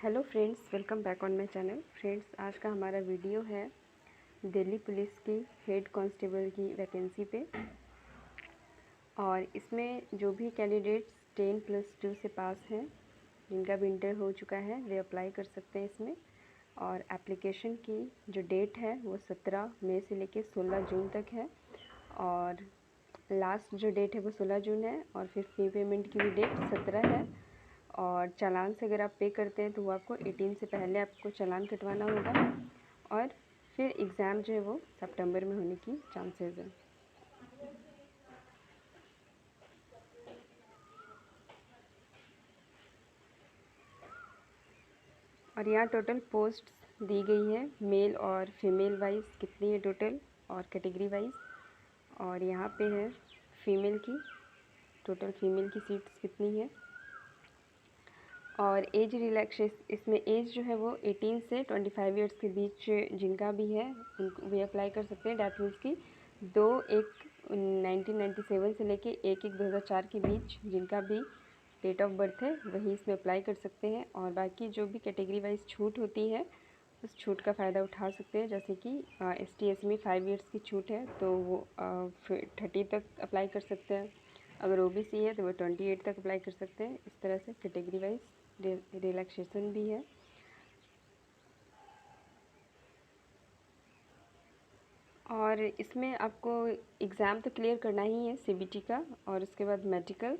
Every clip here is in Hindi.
Hello friends, welcome back on my channel. Friends, आज का हमारा वीडियो है दिल्ली पुलिस की हेड कांस्टेबल की वैकेंसी पे। और इसमें जो भी कैंडिडेट्स 10+2 से पास हैं, जिनका भी इंटर हो चुका है, वे अप्लाई कर सकते हैं इसमें। और एप्लीकेशन की जो डेट है वो 17 मई से लेकर 16 जून तक है। और लास्ट जो डेट है वो 16 जून है। और फिर फी पेमेंट की भी डेट 17 है। और चालान से अगर आप पे करते हैं तो वो आपको 18 से पहले आपको चालान कटवाना होगा। और फिर एग्ज़ाम जो है वो सितंबर में होने की चांसेस है। और यहाँ टोटल पोस्ट दी गई है, मेल और फीमेल वाइज कितनी है टोटल, और कैटेगरी वाइज। और यहाँ पे है फीमेल की, टोटल फीमेल की सीट्स कितनी है। और एज रिलैक्सेशन, इसमें एज जो है वो 18 से 25 ईयर्स के बीच जिनका भी है उनको भी अप्लाई कर सकते हैं। डैट मीन्स की 2/1/1997 से लेके 1/1/2004 के बीच जिनका भी डेट ऑफ बर्थ है वही इसमें अप्लाई कर सकते हैं। और बाकी जो भी कैटेगरी वाइज छूट होती है उस छूट का फ़ायदा उठा सकते हैं। जैसे कि ST SC में 5 ईयर्स की छूट है तो वो 30 तक अप्लाई कर सकते हैं। अगर OBC है तो वो 28 तक अप्लाई कर सकते हैं। इस तरह से कैटेगरी वाइज रिलैक्सेशन भी है। और इसमें आपको एग्ज़ाम तो क्लियर करना ही है CBT का, और उसके बाद मेडिकल,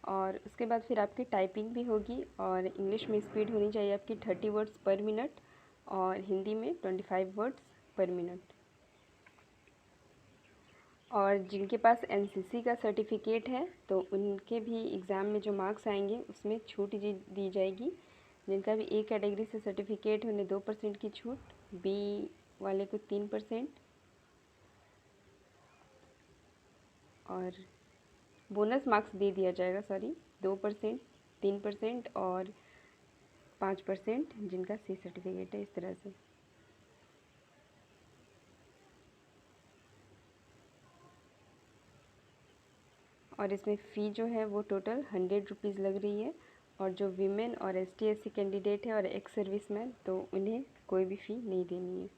और उसके बाद फिर आपकी टाइपिंग भी होगी। और इंग्लिश में स्पीड होनी चाहिए आपकी 30 वर्ड्स पर मिनट, और हिंदी में 25 वर्ड्स पर मिनट। और जिनके पास NCC का सर्टिफिकेट है तो उनके भी एग्ज़ाम में जो मार्क्स आएंगे उसमें छूट दी जाएगी। जिनका भी A कैटेगरी से सर्टिफिकेट है उन्हें 2% की छूट, B वाले को 3%, और बोनस मार्क्स दे दिया जाएगा, 2%, 3% और 5% जिनका C सर्टिफिकेट है। इस तरह से। और इसमें फ़ी जो है वो टोटल 100 रुपीज़ लग रही है। और जो वीमेन और ST SC कैंडिडेट है और एक्स सर्विसमैन तो उन्हें कोई भी फ़ी नहीं देनी है।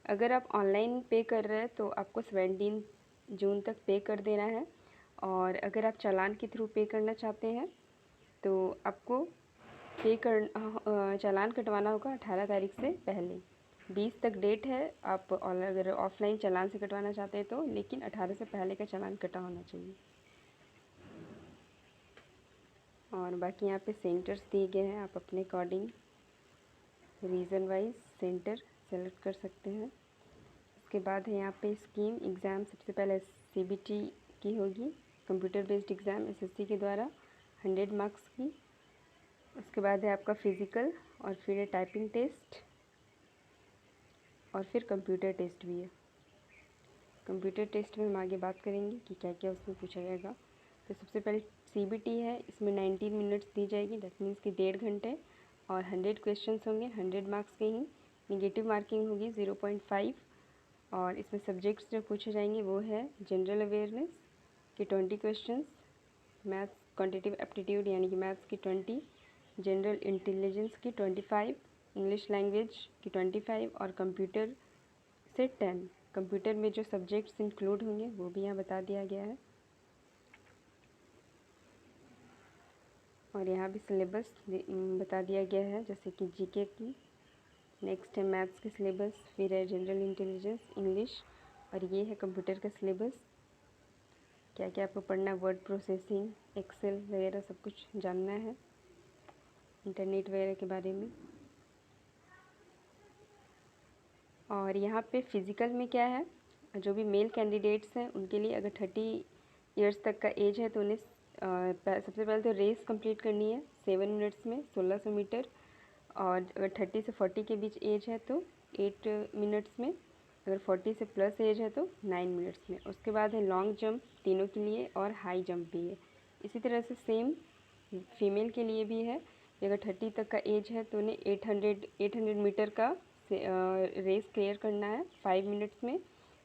अगर आप ऑनलाइन पे कर रहे हैं तो आपको 17 जून तक पे कर देना है। और अगर आप चालान के थ्रू पे करना चाहते हैं तो आपको चालान कटवाना होगा 18 तारीख से पहले। 20 तक डेट है, आप अगर ऑफलाइन चालान से कटवाना चाहते हैं तो, लेकिन 18 से पहले का चालान कटा होना चाहिए। और बाकी यहाँ पे सेंटर्स दिए गए हैं, आप अपने according reason wise centre select कर सकते हैं। उसके बाद है यहाँ पे स्कीम एग्ज़ाम। सबसे पहले CBT की होगी, कंप्यूटर बेस्ड एग्ज़ाम SSC के द्वारा 100 मार्क्स की। उसके बाद है आपका फ़िज़िकल, और फिर है टाइपिंग टेस्ट, और फिर कंप्यूटर टेस्ट भी है। कंप्यूटर टेस्ट में हम आगे बात करेंगे कि क्या क्या उसमें पूछा जाएगा। तो सबसे पहले CBT है, इसमें 19 मिनट्स दी जाएगी, दैट मीन्स कि 1.5 घंटे, और 100 क्वेश्चंस होंगे, 100 मार्क्स के ही। नेगेटिव मार्किंग होगी 0.5। और इसमें सब्जेक्ट्स जो पूछे जाएंगे वो है जनरल अवेयरनेस के 20 क्वेश्चंस, मैथ्स क्वांटिटेटिव एप्टीट्यूड यानी कि मैथ्स की 20, जनरल इंटेलिजेंस की 25, इंग्लिश लैंग्वेज की 25, और कंप्यूटर से 10। कंप्यूटर में जो सब्जेक्ट्स इंक्लूड होंगे वो भी यहाँ बता दिया गया है। और यहाँ भी सिलेबस बता दिया गया है, जैसे कि GK की, नेक्स्ट है मैथ्स के सिलेबस, फिर है जनरल इंटेलिजेंस, इंग्लिश, और ये है कंप्यूटर का सिलेबस। क्या क्या आपको पढ़ना है, वर्ड प्रोसेसिंग, एक्सेल वगैरह सब कुछ जानना है, इंटरनेट वगैरह के बारे में। और यहाँ पे फ़िज़िकल में क्या है, जो भी मेल कैंडिडेट्स हैं उनके लिए अगर 30 ईयर्स तक का एज है तो उन्हें सबसे पहले तो रेस कंप्लीट करनी है 7 मिनट्स में 1600 मीटर। और अगर 30 से 40 के बीच एज है तो 8 मिनट्स में, अगर 40 से प्लस एज है तो 9 मिनट्स में। उसके बाद है लॉन्ग जंप तीनों के लिए, और हाई जंप भी है। इसी तरह से सेम फीमेल के लिए भी है, अगर 30 तक का एज है तो उन्हें 800 मीटर का रेस क्लियर करना है 5 मिनट्स में।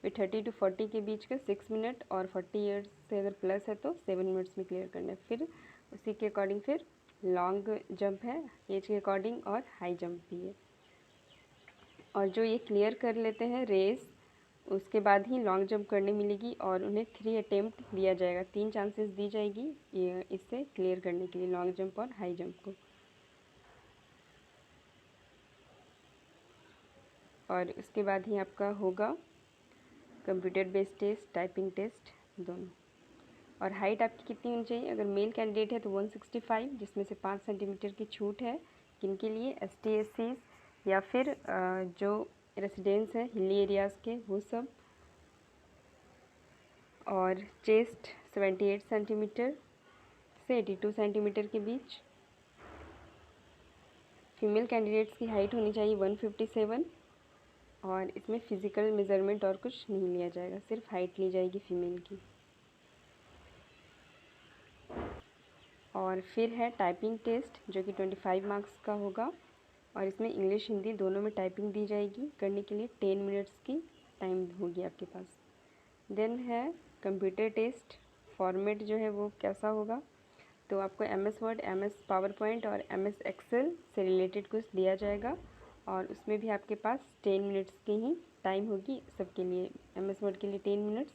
फिर 30 to 40 के बीच का 6 मिनट, और 40 ईयर्स से अगर प्लस है तो 7 मिनट्स में क्लियर करना है। फिर उसी के अकॉर्डिंग फिर लॉन्ग जंप है एज के अकॉर्डिंग और हाई जंप भी है। और जो ये क्लियर कर लेते हैं रेस, उसके बाद ही लॉन्ग जंप करने मिलेगी और उन्हें 3 अटेम्प्ट दिया जाएगा, 3 चांसेस दी जाएगी ये इससे क्लियर करने के लिए लॉन्ग जंप और हाई जंप को। और उसके बाद ही आपका होगा computer based test, typing test दोनों। और हाइट आपकी कितनी होनी चाहिए? अगर मेल कैंडिडेट है तो 165, जिसमें से 5 सेंटीमीटर की छूट है किनके लिए? ST SC या फिर जो रेसिडेंस है हिली एरियाज़ के वो सब। और चेस्ट 78 सेंटीमीटर से 82 सेंटीमीटर के बीच। फीमेल कैंडिडेट्स की हाइट होनी चाहिए 157 और इसमें फ़िज़िकल मेज़रमेंट और कुछ नहीं लिया जाएगा, सिर्फ हाइट ली जाएगी फ़ीमेल की। और फिर है टाइपिंग टेस्ट जो कि 25 मार्क्स का होगा और इसमें इंग्लिश हिंदी दोनों में टाइपिंग दी जाएगी। करने के लिए 10 मिनट्स की टाइम होगी आपके पास। देन है कंप्यूटर टेस्ट। फॉर्मेट जो है वो कैसा होगा? तो आपको MS word, MS power point और MS एक्सेल से रिलेटेड कुछ दिया जाएगा और उसमें भी आपके पास 10 मिनट्स की ही टाइम होगी सबके लिए। MS वर्ड के लिए 10 मिनट्स,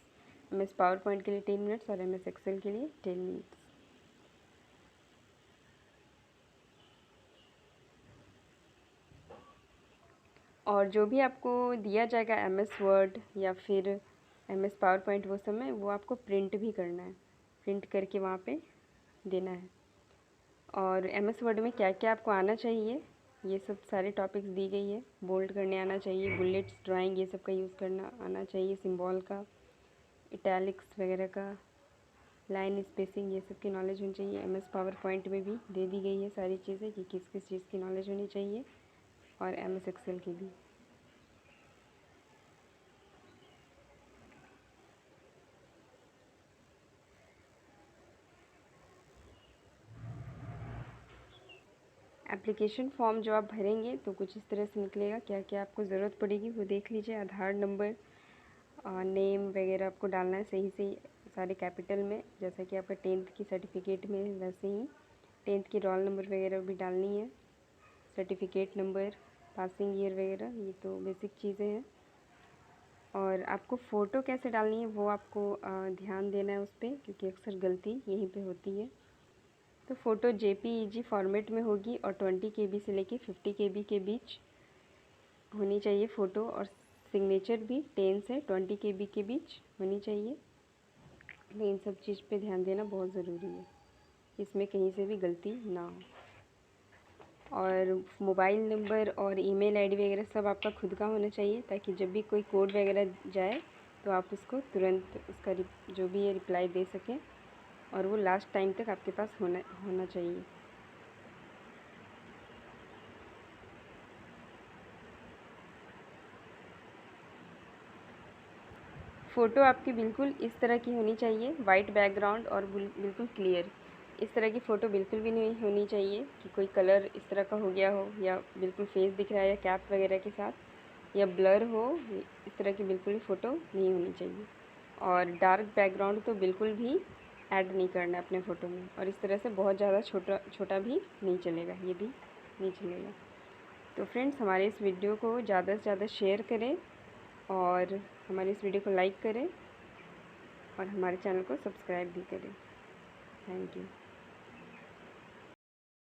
MS पावर पॉइंट के लिए 10 मिनट्स और MS एक्सेल के लिए 10 मिनट्स। और जो भी आपको दिया जाएगा MS वर्ड या फिर MS पावर पॉइंट वो सब में, वो आपको प्रिंट भी करना है, प्रिंट करके वहाँ पे देना है। और MS वर्ड में क्या क्या आपको आना चाहिए ये सब सारे टॉपिक्स दी गई है। बोल्ड करने आना चाहिए, बुलेट्स, ड्राइंग ये सब का यूज़ करना आना चाहिए, सिंबल का, इटैलिक्स वगैरह का, लाइन स्पेसिंग ये सब की नॉलेज होनी चाहिए। MS पावर पॉइंट में भी दे दी गई है सारी चीज़ें कि किस किस चीज़ की नॉलेज होनी चाहिए और MS एक्सेल की भी। एप्लीकेशन फॉर्म जो आप भरेंगे तो कुछ इस तरह से निकलेगा। क्या क्या आपको ज़रूरत पड़ेगी वो देख लीजिए। आधार नंबर, नेम वगैरह आपको डालना है सही से सारे कैपिटल में, जैसा कि आपका 10th की सर्टिफिकेट में वैसे ही 10th की रोल नंबर वगैरह भी डालनी है, सर्टिफिकेट नंबर, पासिंग ईयर वगैरह, ये तो बेसिक चीज़ें हैं। और आपको फ़ोटो कैसे डालनी है वो आपको ध्यान देना है उस पर, क्योंकि अक्सर गलती यहीं पे होती है। तो फ़ोटो JPEG फॉर्मेट में होगी और 20 KB से लेके 50 KB के बीच होनी चाहिए फ़ोटो। और सिग्नेचर भी 10 से 20 KB के बीच होनी चाहिए। तो इन सब चीज़ पे ध्यान देना बहुत ज़रूरी है, इसमें कहीं से भी गलती ना हो। और मोबाइल नंबर और ईमेल ID वगैरह सब आपका खुद का होना चाहिए, ताकि जब भी कोई कोड वगैरह जाए तो आप उसको तुरंत उसका जो भी है रिप्लाई दे सकें और वो लास्ट टाइम तक आपके पास होना चाहिए। फ़ोटो आपकी बिल्कुल इस तरह की होनी चाहिए, वाइट बैकग्राउंड और बिल्कुल क्लियर। इस तरह की फ़ोटो बिल्कुल भी नहीं होनी चाहिए कि कोई कलर इस तरह का हो गया हो या बिल्कुल फेस दिख रहा है या कैप वगैरह के साथ या ब्लर हो, इस तरह की बिल्कुल भी फ़ोटो नहीं होनी चाहिए। और डार्क बैकग्राउंड तो बिल्कुल भी ऐड नहीं करना अपने फ़ोटो में। और इस तरह से बहुत ज़्यादा छोटा भी नहीं चलेगा, ये भी नहीं चलेगा। तो फ्रेंड्स, हमारे इस वीडियो को ज़्यादा से ज़्यादा शेयर करें और हमारे इस वीडियो को लाइक करें और हमारे चैनल को सब्सक्राइब भी करें। Thank you.